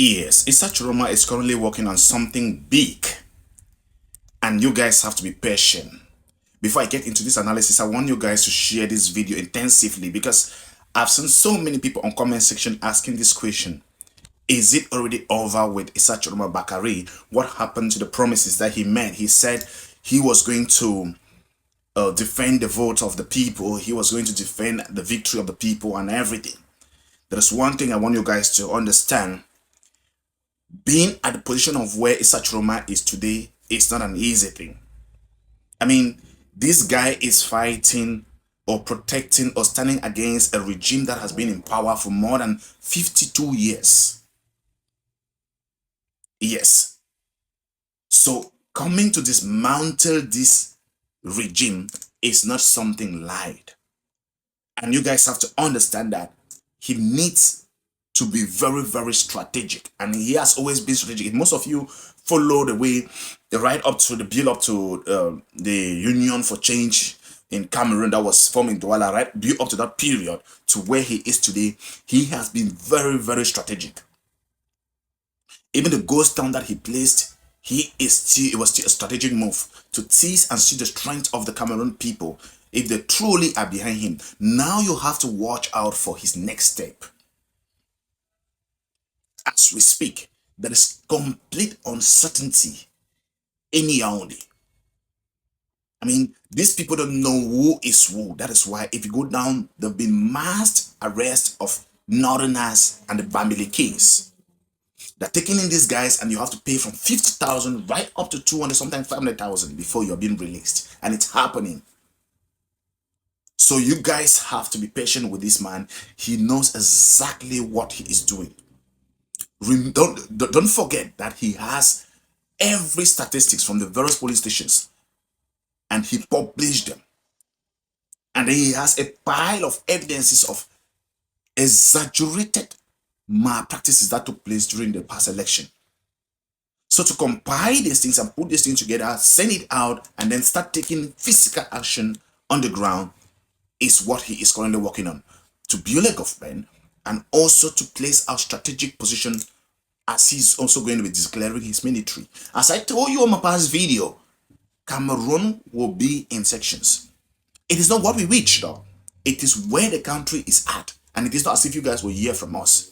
Yes, Issa Tchioroma is currently working on something big, and you guys have to be patient. Before I get into this analysis, I want you guys to share this video intensively because I've seen so many people on comment section asking this question. Is it already over with Issa Tchioroma Bakari? What happened to the promises that he made? He said he was going to defend the vote of the people. He was going to defend the victory of the people and everything. There is one thing I want you guys to understand. Being at the position of where Issa Tchioroma is today is not an easy thing. I mean, this guy is fighting or protecting or standing against a regime that has been in power for more than 52 years. Yes. So coming to dismantle this regime is not something light. And you guys have to understand that he needs to be very, very strategic. And he has always been strategic. Most of you follow the way, right up to the build up to the Union for Change in Cameroon that was formed in Douala, right? Build up to that period to where he is today. He has been very, very strategic. Even the ghost town that he placed, it was still a strategic move to tease and see the strength of the Cameroon people if they truly are behind him. Now you have to watch out for his next step. As we speak, there is complete uncertainty in Yaoundé. I mean, these people don't know who is who. That is why if you go down, there have been mass arrest of Northerners and the Bambili Kings. They're taking in these guys and you have to pay from 50,000 right up to 200, sometimes 500,000 before you're being released. And it's happening. So you guys have to be patient with this man. He knows exactly what he is doing. Don't forget that he has every statistics from the various police stations and he published them. And then he has a pile of evidences of exaggerated malpractices that took place during the past election. So to compile these things and put these things together, send it out, and then start taking physical action on the ground is what he is currently working on. To build a government and also to place our strategic position as he's also going to be declaring his military. As I told you on my past video, Cameroon will be in sections. It is not what we reach though. It is where the country is at. And it is not as if you guys will hear from us.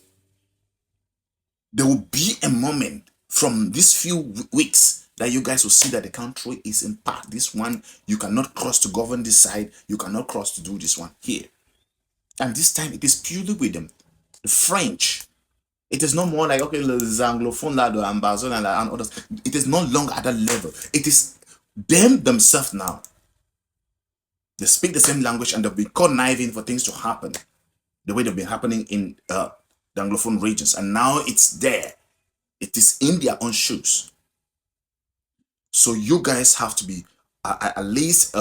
There will be a moment from these few weeks that you guys will see that the country is in part. This one, you cannot cross to govern this side. You cannot cross to do this one here. And this time it is purely with them. The French. It is not more like, okay, the Anglophone and Bazon and others. It is no longer at that level. It is them themselves now. They speak the same language and they've been conniving for things to happen the way they've been happening in the Anglophone regions. And now it's there. It is in their own shoes. So you guys have to be at least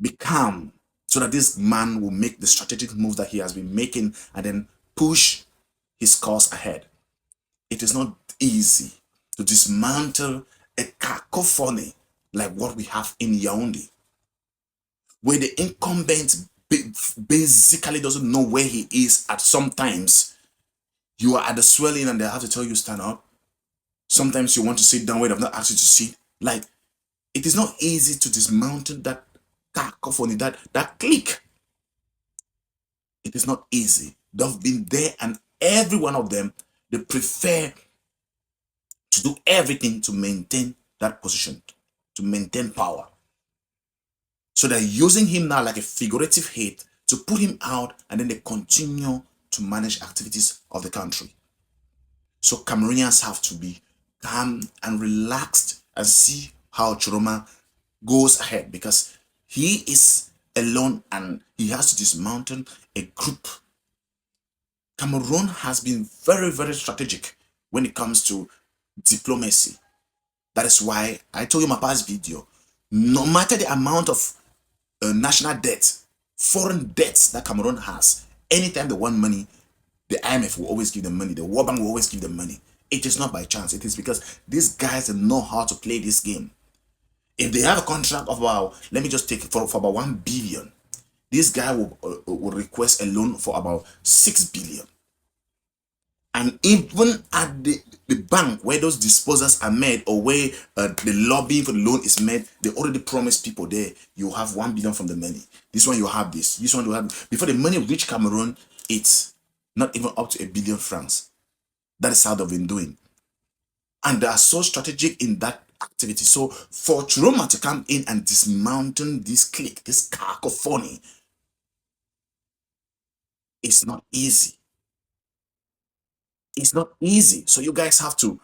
be calm so that this man will make the strategic moves that he has been making and then push his cause ahead. It is not easy to dismantle a cacophony like what we have in Yaoundé, where the incumbent basically doesn't know where he is at sometimes. You are at the swelling and they have to tell you stand up. Sometimes you want to sit down where they've not asked you to sit. Like, it is not easy to dismantle that cacophony, that clique. It is not easy. They've been there and every one of them, they prefer to do everything to maintain that position, to maintain power. So they're using him now like a figurative hit to put him out and then they continue to manage activities of the country. So Cameroonians have to be calm and relaxed and see how Tchioroma goes ahead because he is alone and he has to dismantle a group. Cameroon has been very, very strategic when it comes to diplomacy. That is why I told you in my past video, no matter the amount of national debt, foreign debts that Cameroon has, anytime they want money, the IMF will always give them money. The World Bank will always give them money. It is not by chance. It is because these guys know how to play this game. If they have a contract of about, let me just take it for about 1 billion, this guy will request a loan for about 6 billion. And even at the bank where those disposals are made, or where the lobbying for the loan is made, they already promised people there, you have 1 billion from the money. This one you have this one you have. Before the money reach Cameroon, it's not even up to 1 billion francs. That is how they've been doing. And they are so strategic in that activity. So for Tchioroma to come in and dismounting this clique, this cacophony, it's not easy. It's not easy. So you guys have to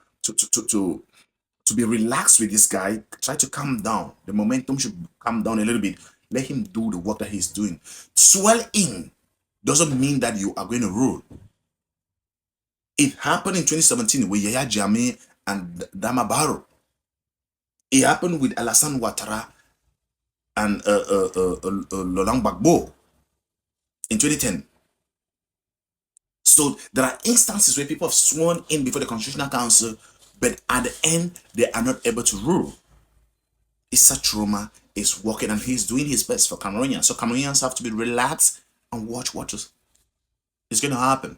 be relaxed with this guy. Try to calm down. The momentum should calm down a little bit. Let him do the work that he's doing. Swell in doesn't mean that you are going to rule. It happened in 2017 with Yaya Jammeh and Dama Barrow. It happened with Alassane Ouattara and Laurent Gbagbo in 2010. So there are instances where people have sworn in before the Constitutional Council, but at the end, they are not able to rule. Issa Tchioroma is working and he's doing his best for Cameroonians. So Cameroonians have to be relaxed and watch what is going to happen.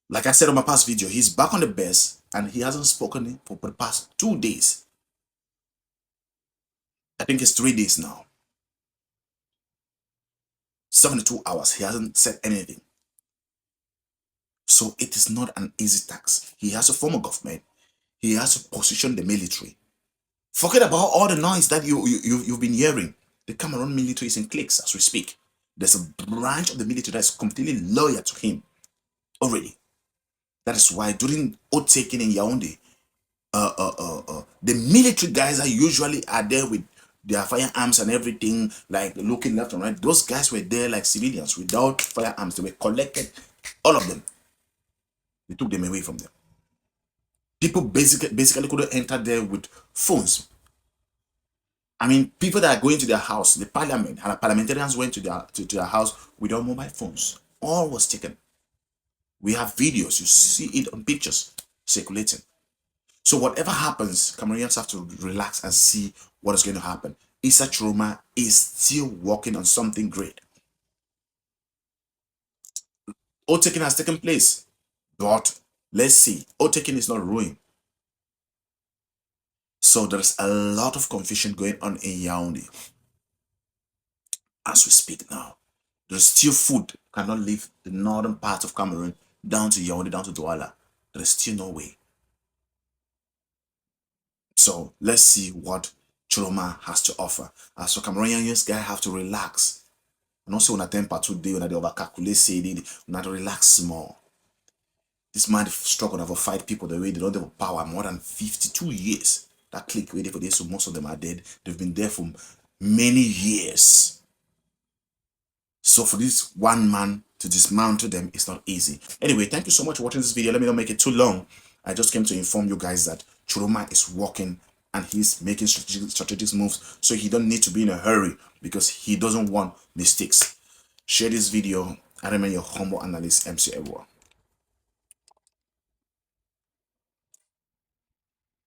Like I said on my past video, he's back on the best and he hasn't spoken for the past 2 days. I think it's 3 days now. 72 hours, he hasn't said anything. So it is not an easy task. He has to form a government. He has to position the military. Forget about all the noise that you've been hearing. The Cameroon military is in cliques as we speak. There's a branch of the military that's completely loyal to him already. That is why during oath taking in Yaoundé, the military guys are usually there with their firearms and everything, like looking left and right. Those guys were there like civilians without firearms. They were collected, all of them. They took them away from them. People basically couldn't enter there with phones. I mean, people that are going to their house, the parliamentarians went to their house without mobile phones. All was taken. We have videos, you see it on pictures circulating. So whatever happens, Cameroonians have to relax and see what is going to happen. Issa Tchioroma is still working on something great. Oath taking has taken place, but let's see. Oath taking is not ruined. So there's a lot of confusion going on in Yaoundé as we speak now. There's still food cannot leave the northern part of Cameroon down to Yaoundé, down to Douala. There is still no way. So let's see what Tchioroma has to offer. As for Cameroonians, guys have to relax. And also when I temper today, when I overcalculate, when I relax more. This man struggled to fight people the way they don't have power more than 52 years. That clique waiting for this, so most of them are dead. They've been there for many years. So for this one man to dismantle them, it's not easy. Anyway, thank you so much for watching this video. Let me not make it too long. I just came to inform you guys that Tchioroma is working and he's making strategic moves, so he don't need to be in a hurry because he doesn't want mistakes. Share this video. I remain your humble analyst, MC Ewa.